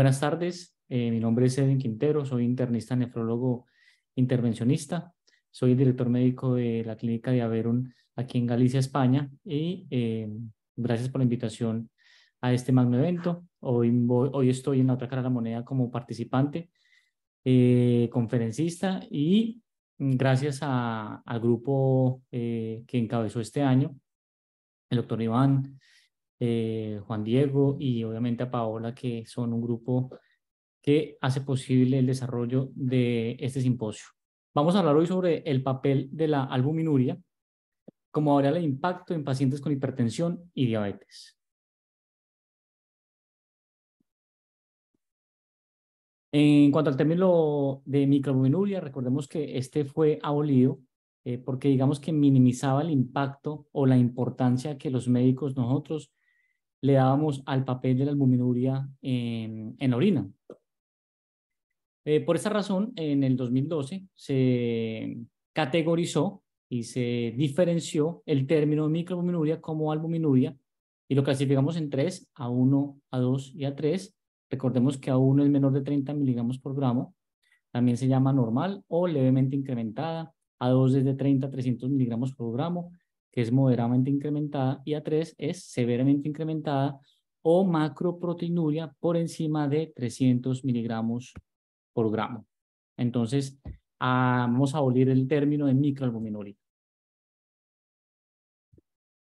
Buenas tardes, mi nombre es Edwin Quintero, soy internista nefrólogo intervencionista, soy el director médico de la clínica de Averum aquí en Galicia, España, y gracias por la invitación a este magno evento. Hoy estoy en la otra cara de la moneda como participante, conferencista, y gracias al grupo que encabezó este año, el doctor Iván, Juan Diego y obviamente a Paola, que son un grupo que hace posible el desarrollo de este simposio. Vamos a hablar hoy sobre el papel de la albuminuria como variable de impacto en pacientes con hipertensión y diabetes. En cuanto al término de microalbuminuria, recordemos que este fue abolido porque digamos que minimizaba el impacto o la importancia que los médicos nosotros le dábamos al papel de la albuminuria en la orina. Por esa razón, en el 2012 se categorizó y se diferenció el término microalbuminuria como albuminuria y lo clasificamos en tres: A1, A2 y A3. Recordemos que A1 es menor de 30 miligramos por gramo, también se llama normal o levemente incrementada. A2 es de 30 a 300 miligramos por gramo, que es moderadamente incrementada, y A3 es severamente incrementada o macroproteinuria por encima de 300 miligramos por gramo. Entonces, vamos a abolir el término de microalbuminuria.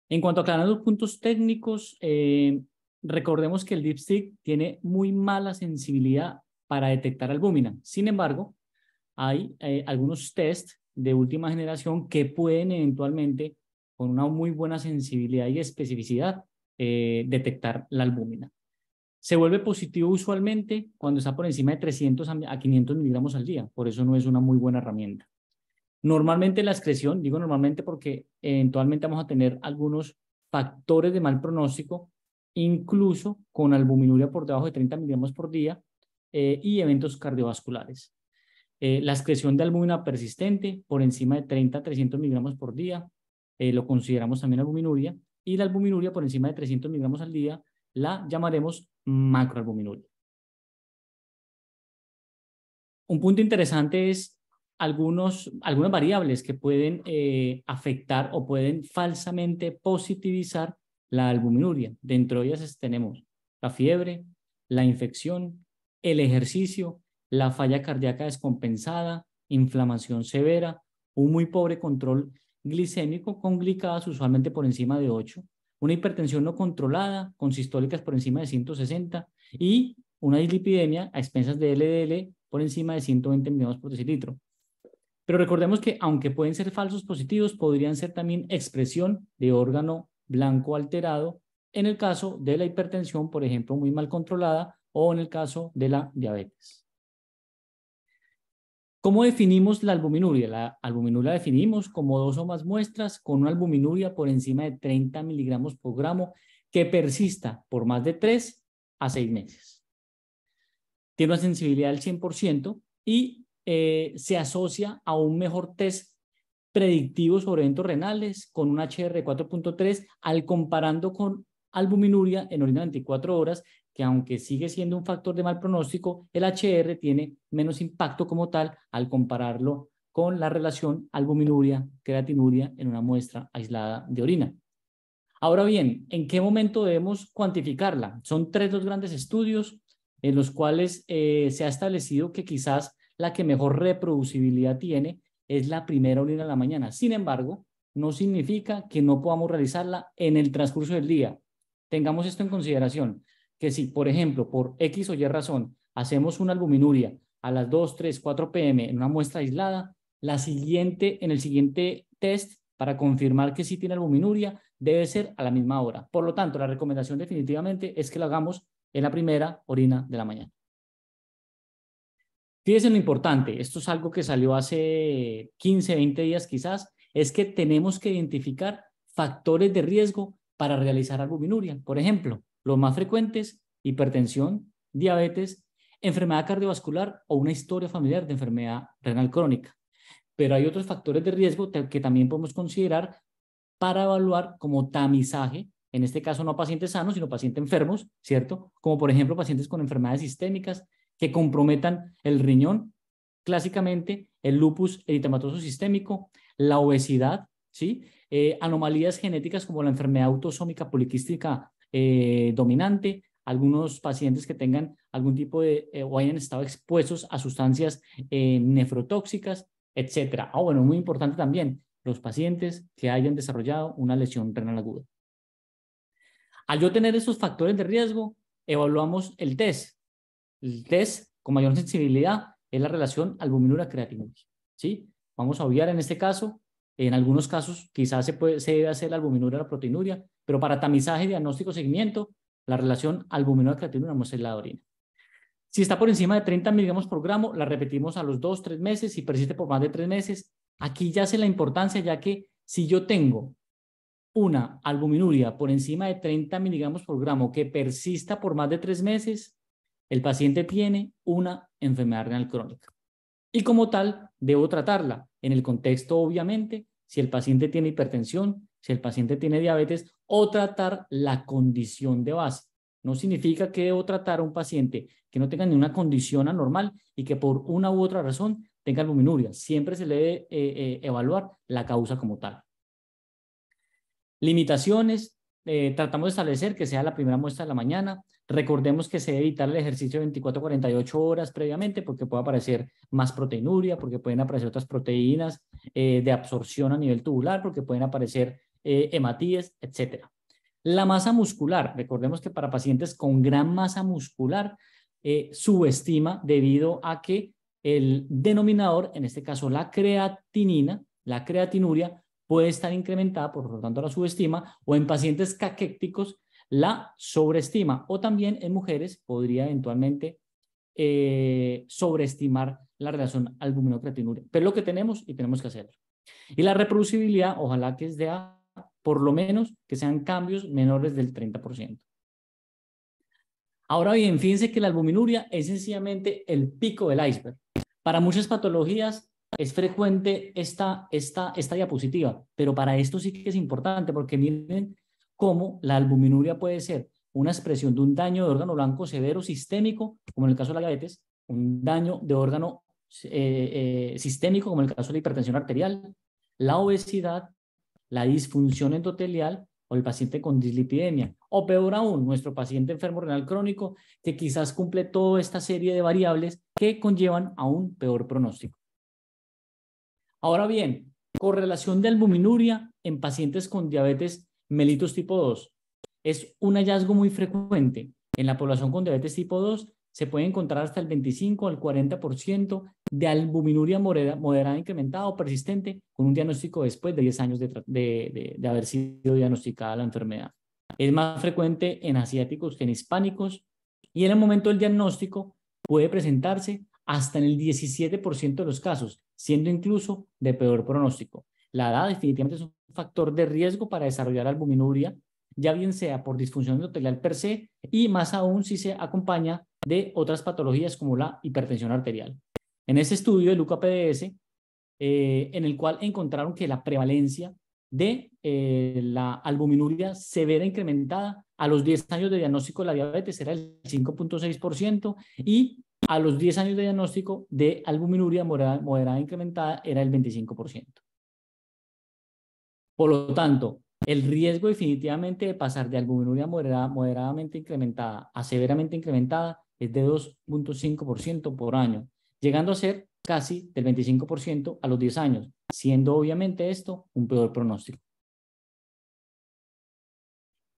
En cuanto a aclarar los puntos técnicos, recordemos que el dipstick tiene muy mala sensibilidad para detectar albúmina. Sin embargo, hay algunos test de última generación que pueden eventualmente, con una muy buena sensibilidad y especificidad, detectar la albúmina. Se vuelve positivo usualmente cuando está por encima de 300 a 500 miligramos al día. Por eso no es una muy buena herramienta. Normalmente la excreción, digo normalmente porque eventualmente vamos a tener algunos factores de mal pronóstico, incluso con albuminuria por debajo de 30 miligramos por día y eventos cardiovasculares. La excreción de albúmina persistente por encima de 30 a 300 miligramos por día, lo consideramos también albuminuria, y la albuminuria por encima de 300 miligramos al día la llamaremos macroalbuminuria. Un punto interesante es algunas variables que pueden afectar o pueden falsamente positivizar la albuminuria. Dentro de ellas tenemos la fiebre, la infección, el ejercicio, la falla cardíaca descompensada, inflamación severa, un muy pobre control glicémico con glicadas usualmente por encima de 8, una hipertensión no controlada con sistólicas por encima de 160 y una dislipidemia a expensas de LDL por encima de 120 miligramos por decilitro. Pero recordemos que aunque pueden ser falsos positivos, podrían ser también expresión de órgano blanco alterado en el caso de la hipertensión, por ejemplo, muy mal controlada, o en el caso de la diabetes. ¿Cómo definimos la albuminuria? La albuminuria la definimos como 2 o más muestras con una albuminuria por encima de 30 miligramos por gramo que persista por más de 3 a 6 meses. Tiene una sensibilidad del 100% y se asocia a un mejor test predictivo sobre eventos renales con un HR de 4.3 al comparando con albuminuria en orina 24 horas, que aunque sigue siendo un factor de mal pronóstico, el HR tiene menos impacto como tal al compararlo con la relación albuminuria-creatinuria en una muestra aislada de orina. Ahora bien, ¿en qué momento debemos cuantificarla? Son 3 los grandes estudios en los cuales se ha establecido que quizás la que mejor reproducibilidad tiene es la primera orina de la mañana. Sin embargo, no significa que no podamos realizarla en el transcurso del día. Tengamos esto en consideración, que si, por ejemplo, por X o Y razón, hacemos una albuminuria a las 2, 3, 4 p.m. en una muestra aislada, en el siguiente test, para confirmar que sí tiene albuminuria, debe ser a la misma hora. Por lo tanto, la recomendación definitivamente es que lo hagamos en la primera orina de la mañana. Fíjense lo importante, esto es algo que salió hace 15, 20 días quizás, es que tenemos que identificar factores de riesgo para realizar albuminuria. Por ejemplo, los más frecuentes: hipertensión, diabetes, enfermedad cardiovascular o una historia familiar de enfermedad renal crónica. Pero hay otros factores de riesgo que también podemos considerar para evaluar como tamizaje en este caso no a pacientes sanos, sino pacientes enfermos, ¿cierto? Como por ejemplo pacientes con enfermedades sistémicas que comprometan el riñón, clásicamente el lupus eritematoso sistémico, la obesidad, ¿sí? Anomalías genéticas como la enfermedad autosómica poliquística dominante, algunos pacientes que tengan algún tipo de o hayan estado expuestos a sustancias nefrotóxicas, etcétera. Bueno, muy importante también, los pacientes que hayan desarrollado una lesión renal aguda. Al yo tener esos factores de riesgo, evaluamos el test. El test con mayor sensibilidad es la relación albuminura-creatinuria, ¿sí? Vamos a obviar en este caso, en algunos casos quizás se debe hacer la albuminura a la proteinuria, pero para tamizaje, diagnóstico, seguimiento, la relación albuminura-creatinuria vamos a hacer la orina. Si está por encima de 30 miligramos por gramo, la repetimos a los 2-3 meses. Si persiste por más de 3 meses, aquí ya hace la importancia, ya que si yo tengo una albuminuria por encima de 30 miligramos por gramo que persista por más de 3 meses, el paciente tiene una enfermedad renal crónica. Y como tal, debo tratarla en el contexto, obviamente, si el paciente tiene hipertensión, si el paciente tiene diabetes, o tratar la condición de base. No significa que debo tratar a un paciente que no tenga ninguna condición anormal y que por una u otra razón tenga albuminuria. Siempre se le debe evaluar la causa como tal. Limitaciones, tratamos de establecer que sea la primera muestra de la mañana. Recordemos que se debe evitar el ejercicio 24 a 48 horas previamente porque puede aparecer más proteinuria, porque pueden aparecer otras proteínas de absorción a nivel tubular, porque pueden aparecer hematíes, etc. La masa muscular, recordemos que para pacientes con gran masa muscular subestima debido a que el denominador, en este caso la creatinina, la creatinuria, puede estar incrementada, por lo tanto la subestima, o en pacientes caquéticos la sobreestima, o también en mujeres podría eventualmente sobreestimar la relación albumino-creatinuria. Pero es lo que tenemos y tenemos que hacerlo. Y la reproducibilidad, ojalá que es de A, por lo menos que sean cambios menores del 30%. Ahora bien, fíjense que la albuminuria es sencillamente el pico del iceberg. Para muchas patologías es frecuente esta diapositiva, pero para esto sí que es importante porque miren cómo la albuminuria puede ser una expresión de un daño de órgano blanco severo sistémico, como en el caso de la diabetes, un daño de órgano sistémico, como en el caso de la hipertensión arterial, la obesidad, la disfunción endotelial o el paciente con dislipidemia, o peor aún, nuestro paciente enfermo renal crónico que quizás cumple toda esta serie de variables que conllevan a un peor pronóstico. Ahora bien, correlación de albuminuria en pacientes con diabetes mellitus tipo 2 es un hallazgo muy frecuente. En la población con diabetes tipo 2 se puede encontrar hasta el 25 al 40% de albuminuria moderada incrementada o persistente con un diagnóstico después de 10 años de haber sido diagnosticada la enfermedad. Es más frecuente en asiáticos que en hispánicos y en el momento del diagnóstico puede presentarse hasta en el 17% de los casos, siendo incluso de peor pronóstico. La edad definitivamente es un factor de riesgo para desarrollar albuminuria, ya bien sea por disfunción endotelial per se y más aún si se acompaña de otras patologías como la hipertensión arterial. En este estudio del UCAPDS, en el cual encontraron que la prevalencia de la albuminuria severa incrementada a los 10 años de diagnóstico de la diabetes era el 5.6% y a los 10 años de diagnóstico de albuminuria moderada incrementada era el 25%. Por lo tanto, el riesgo definitivamente de pasar de albuminuria moderadamente incrementada a severamente incrementada es de 2.5% por año, llegando a ser casi del 25% a los 10 años, siendo obviamente esto un peor pronóstico.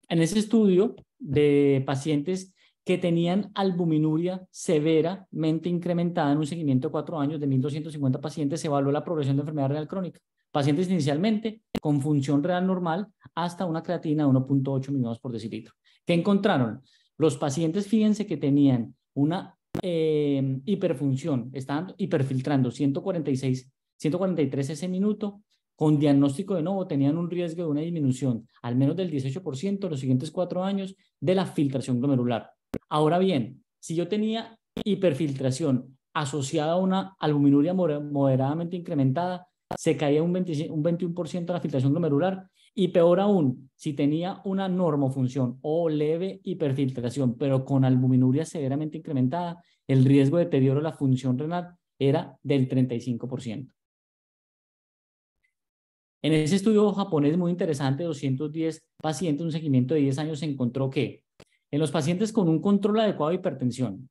En ese estudio de pacientes que tenían albuminuria severamente incrementada en un seguimiento de 4 años de 1.250 pacientes, se evaluó la progresión de enfermedad renal crónica. Pacientes inicialmente con función renal normal hasta una creatina de 1.8 miligramos por decilitro. ¿Qué encontraron? Los pacientes, fíjense que tenían una hiperfunción, estaban hiperfiltrando 143 ese minuto, con diagnóstico de nuevo tenían un riesgo de una disminución al menos del 18% en los siguientes 4 años de la filtración glomerular. Ahora bien, si yo tenía hiperfiltración asociada a una albuminuria moderadamente incrementada, se caía un 21% la filtración glomerular. Y peor aún, si tenía una normofunción o leve hiperfiltración, pero con albuminuria severamente incrementada, el riesgo de deterioro de la función renal era del 35%. En ese estudio japonés muy interesante, 210 pacientes, un seguimiento de 10 años, se encontró que en los pacientes con un control adecuado de hipertensión,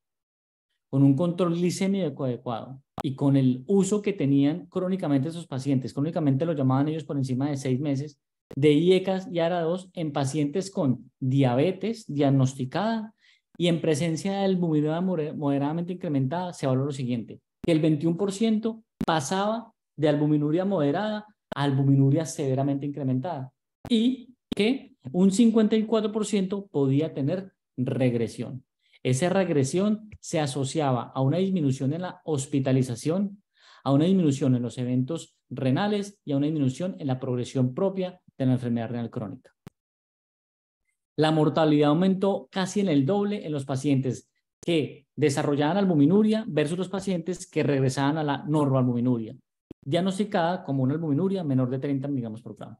con un control glicémico adecuado y con el uso que tenían crónicamente esos pacientes, crónicamente lo llamaban ellos por encima de 6 meses, de IECAS y ARA2 en pacientes con diabetes diagnosticada y en presencia de albuminuria moderadamente incrementada, se evaluó lo siguiente, que el 21% pasaba de albuminuria moderada a albuminuria severamente incrementada y que un 54% podía tener regresión. Esa regresión se asociaba a una disminución en la hospitalización, a una disminución en los eventos renales y a una disminución en la progresión propia de la enfermedad renal crónica. La mortalidad aumentó casi en el doble en los pacientes que desarrollaban albuminuria versus los pacientes que regresaban a la normoalbuminuria, diagnosticada como una albuminuria menor de 30 miligramos por gramo.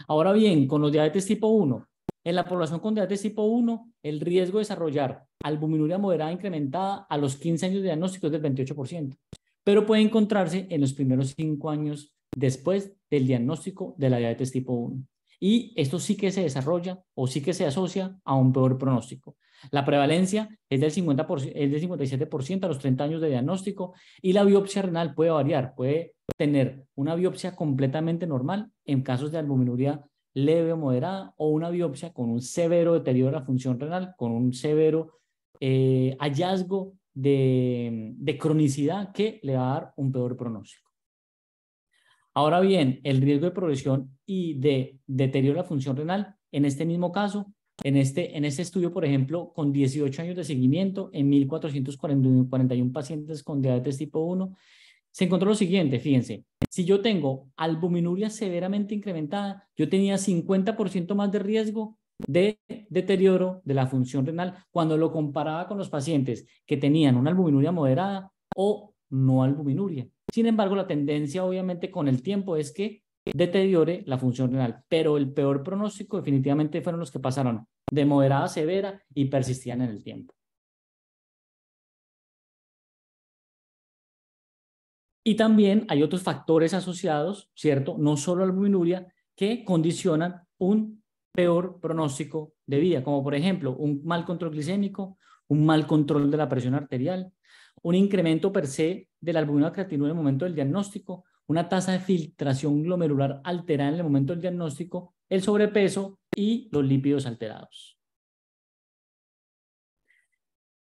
Ahora bien, con los diabetes tipo 1, en la población con diabetes tipo 1, el riesgo de desarrollar albuminuria moderada incrementada a los 15 años de diagnóstico es del 28%, pero puede encontrarse en los primeros 5 años después del diagnóstico de la diabetes tipo 1. Y esto sí que se desarrolla o sí que se asocia a un peor pronóstico. La prevalencia es del 57% a los 30 años de diagnóstico y la biopsia renal puede variar, puede tener una biopsia completamente normal en casos de albuminuria leve o moderada o una biopsia con un severo deterioro de la función renal, con un severo hallazgo de cronicidad que le va a dar un peor pronóstico. Ahora bien, el riesgo de progresión y de deterioro de la función renal, en este mismo caso, en este estudio, por ejemplo, con 18 años de seguimiento en 1.441 pacientes con diabetes tipo 1, se encontró lo siguiente, fíjense, si yo tengo albuminuria severamente incrementada, yo tenía 50% más de riesgo de deterioro de la función renal cuando lo comparaba con los pacientes que tenían una albuminuria moderada o no albuminuria. Sin embargo, la tendencia obviamente con el tiempo es que deteriore la función renal, pero el peor pronóstico definitivamente fueron los que pasaron de moderada a severa y persistían en el tiempo. Y también hay otros factores asociados, ¿cierto? No solo la albuminuria, que condicionan un peor pronóstico de vida, como por ejemplo un mal control glicémico, un mal control de la presión arterial, un incremento per se de la albumina creatinina en el momento del diagnóstico, una tasa de filtración glomerular alterada en el momento del diagnóstico, el sobrepeso y los lípidos alterados.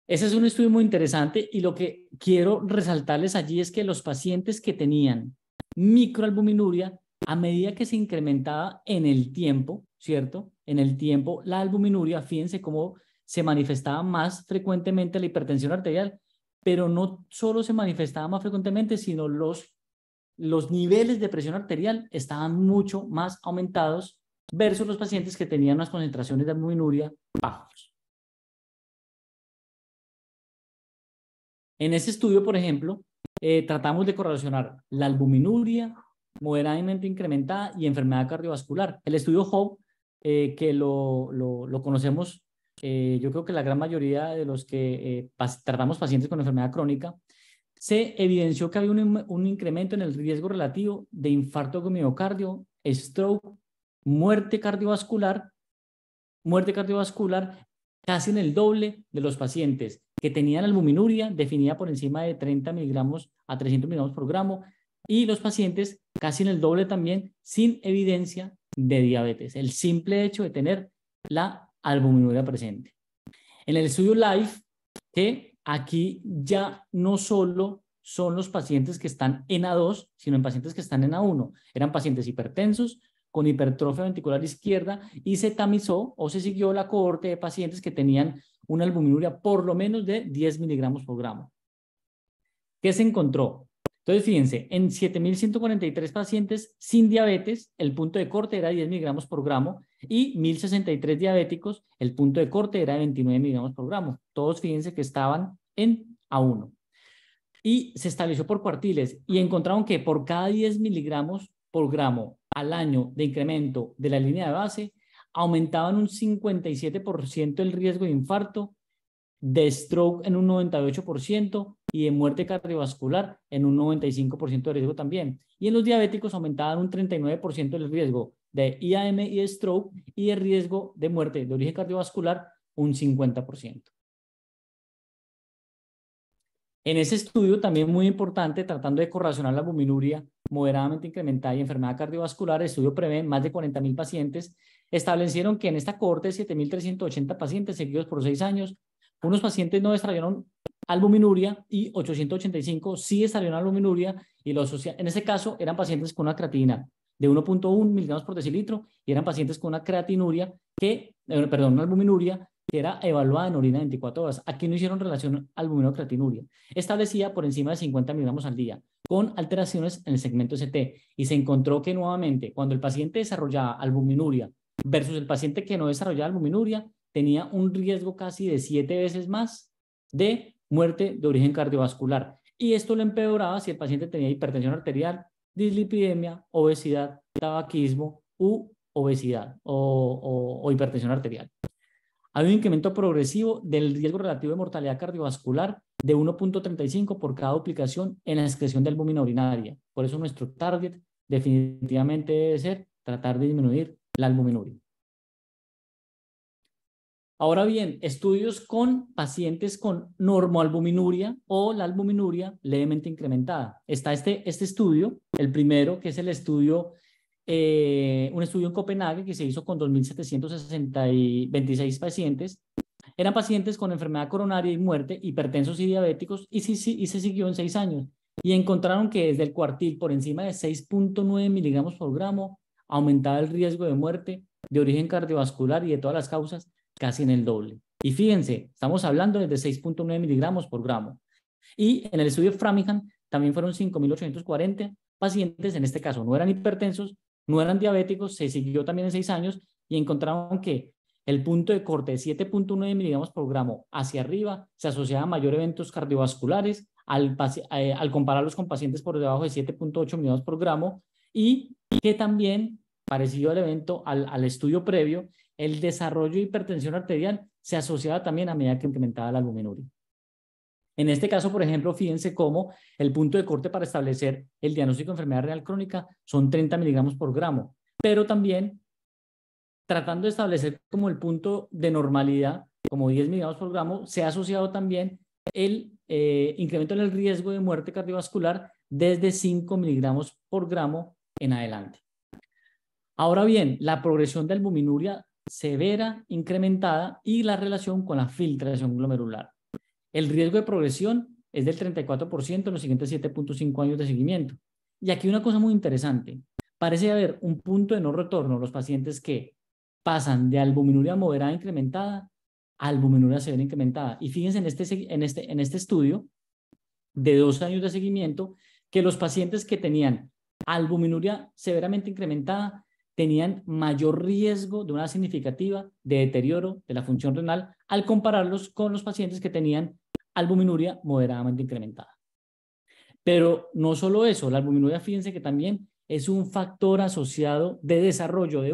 Ese es un estudio muy interesante y lo que quiero resaltarles allí es que los pacientes que tenían microalbuminuria, a medida que se incrementaba en el tiempo, ¿cierto? En el tiempo, la albuminuria, fíjense cómo se manifestaba más frecuentemente la hipertensión arterial, pero no solo se manifestaba más frecuentemente, sino los niveles de presión arterial estaban mucho más aumentados versus los pacientes que tenían unas concentraciones de albuminuria bajas. En ese estudio, por ejemplo, tratamos de correlacionar la albuminuria moderadamente incrementada y enfermedad cardiovascular. El estudio HOPE, que lo conocemos, yo creo que la gran mayoría de los que tratamos pacientes con enfermedad crónica, se evidenció que había un incremento en el riesgo relativo de infarto de miocardio, stroke, muerte cardiovascular casi en el doble de los pacientes que tenían albuminuria definida por encima de 30 miligramos a 300 miligramos por gramo y los pacientes casi en el doble también sin evidencia de diabetes, el simple hecho de tener la albuminuria presente. En el estudio LIFE, que aquí ya no solo son los pacientes que están en A2, sino en pacientes que están en A1. Eran pacientes hipertensos, con hipertrofia ventricular izquierda y se tamizó o se siguió la cohorte de pacientes que tenían una albuminuria por lo menos de 10 miligramos por gramo. ¿Qué se encontró? Entonces, fíjense, en 7.143 pacientes sin diabetes, el punto de corte era 10 miligramos por gramo y 1.063 diabéticos, el punto de corte era de 29 miligramos por gramo. Todos fíjense que estaban en A1. y se estableció por cuartiles y encontraron que por cada 10 miligramos por gramo al año de incremento de la línea de base, aumentaban un 57% el riesgo de infarto, de stroke en un 98% y de muerte cardiovascular en un 95% de riesgo también. Y en los diabéticos aumentaban un 39% el riesgo de IAM y de stroke y de riesgo de muerte de origen cardiovascular un 50%. En ese estudio, también muy importante, tratando de correlacionar la albuminuria moderadamente incrementada y enfermedad cardiovascular, el estudio prevé más de 40.000 pacientes. Establecieron que en esta cohorte de 7.380 pacientes seguidos por 6 años, unos pacientes no desarrollaron albuminuria y 885 sí desarrollaron albuminuria, y en ese caso eran pacientes con una creatinina de 1.1 miligramos por decilitro y eran pacientes con una creatinuria una albuminuria que era evaluada en orina 24 horas. Aquí no hicieron relación albumino-creatinuria. Establecida por encima de 50 miligramos al día, con alteraciones en el segmento ST. Y se encontró que nuevamente, cuando el paciente desarrollaba albuminuria versus el paciente que no desarrollaba albuminuria, tenía un riesgo casi de 7 veces más de muerte de origen cardiovascular. Y esto lo empeoraba si el paciente tenía hipertensión arterial, dislipidemia, obesidad, tabaquismo u obesidad o hipertensión arterial. Hay un incremento progresivo del riesgo relativo de mortalidad cardiovascular de 1.35 por cada duplicación en la excreción de albúmina urinaria. Por eso nuestro target definitivamente debe ser tratar de disminuir la albuminuria. Ahora bien, estudios con pacientes con normoalbuminuria o la albuminuria levemente incrementada. Está este estudio, el primero, que es el estudio, un estudio en Copenhague que se hizo con 2.726 pacientes. Eran pacientes con enfermedad coronaria y muerte, hipertensos y diabéticos, y se siguió en 6 años. Y encontraron que desde el cuartil, por encima de 6.9 miligramos por gramo, aumentaba el riesgo de muerte de origen cardiovascular y de todas las causas casi en el doble. Y fíjense, estamos hablando desde 6.9 miligramos por gramo. Y en el estudio Framingham también fueron 5.840 pacientes, en este caso no eran hipertensos, no eran diabéticos, se siguió también en 6 años y encontraron que el punto de corte de 7.9 miligramos por gramo hacia arriba se asociaba a mayor eventos cardiovasculares al compararlos con pacientes por debajo de 7.8 miligramos por gramo, y que también, parecido al evento, al estudio previo, el desarrollo de hipertensión arterial se asociaba también a medida que incrementaba la albuminuria. En este caso, por ejemplo, fíjense cómo el punto de corte para establecer el diagnóstico de enfermedad renal crónica son 30 miligramos por gramo, pero también tratando de establecer como el punto de normalidad, como 10 miligramos por gramo, se ha asociado también el incremento en el riesgo de muerte cardiovascular desde 5 miligramos por gramo en adelante. Ahora bien, la progresión de albuminuria severa incrementada y la relación con la filtración glomerular. El riesgo de progresión es del 34% en los siguientes 7.5 años de seguimiento. Y aquí una cosa muy interesante. Parece haber un punto de no retorno los pacientes que pasan de albuminuria moderada incrementada a albuminuria severa incrementada. Y fíjense en este estudio de 2 años de seguimiento que los pacientes que tenían albuminuria severamente incrementada tenían mayor riesgo de una significativa de deterioro de la función renal al compararlos con los pacientes que tenían albuminuria moderadamente incrementada. Pero no solo eso, la albuminuria, fíjense que también es un factor asociado de desarrollo de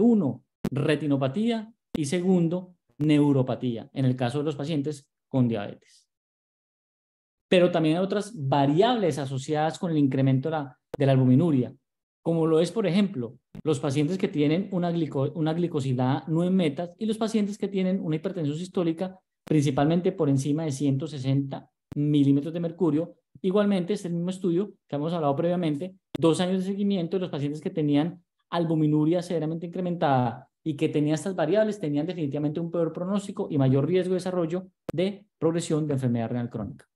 retinopatía y segundo, neuropatía, en el caso de los pacientes con diabetes. Pero también hay otras variables asociadas con el incremento de la albuminuria, como lo es, por ejemplo, los pacientes que tienen una glicosilada no en metas y los pacientes que tienen una hipertensión sistólica principalmente por encima de 160 milímetros de mercurio. Igualmente, es el mismo estudio que hemos hablado previamente, 2 años de seguimiento de los pacientes que tenían albuminuria severamente incrementada y que tenían estas variables, tenían definitivamente un peor pronóstico y mayor riesgo de desarrollo de progresión de enfermedad renal crónica.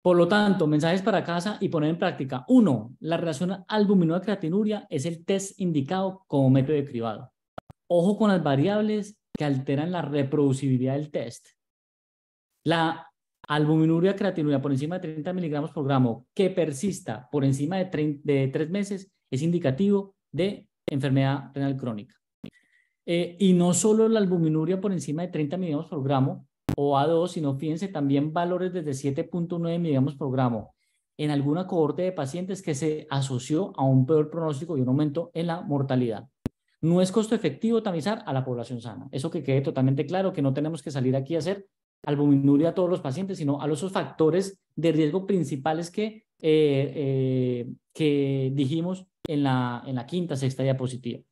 Por lo tanto, mensajes para casa y poner en práctica. 1. La relación albuminuria-creatinuria es el test indicado como método de cribado. Ojo con las variables que alteran la reproducibilidad del test. La albuminuria-creatinuria por encima de 30 miligramos por gramo que persista por encima de 3 meses es indicativo de enfermedad renal crónica. Y no solo la albuminuria por encima de 30 miligramos por gramo o A2, sino fíjense también valores desde 7.9 miligramos por gramo en alguna cohorte de pacientes que se asoció a un peor pronóstico y un aumento en la mortalidad. No es costo efectivo tamizar a la población sana. Eso que quede totalmente claro, que no tenemos que salir aquí a hacer albuminuria a todos los pacientes, sino a los factores de riesgo principales que dijimos en la quinta, sexta diapositiva.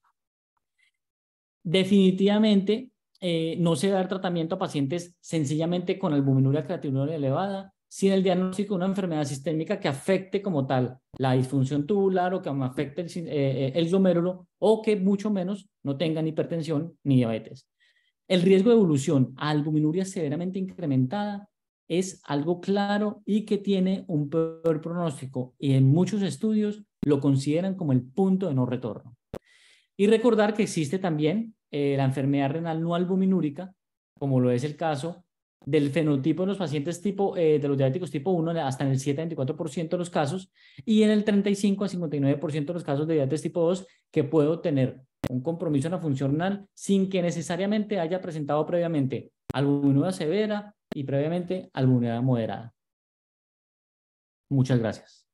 Definitivamente, no se da el tratamiento a pacientes sencillamente con albuminuria creatinúria elevada, sin el diagnóstico de una enfermedad sistémica que afecte como tal la disfunción tubular o que afecte el glomérulo o que mucho menos no tengan hipertensión ni diabetes. El riesgo de evolución a albuminuria severamente incrementada es algo claro y que tiene un peor pronóstico y en muchos estudios lo consideran como el punto de no retorno. Y recordar que existe también la enfermedad renal no albuminúrica, como lo es el caso del fenotipo en los pacientes de los diabéticos tipo 1 hasta en el 7 a 24% de los casos y en el 35 a 59% de los casos de diabetes tipo 2 que puedo tener un compromiso en la función renal sin que necesariamente haya presentado previamente albuminuria severa y previamente albuminuria moderada. Muchas gracias.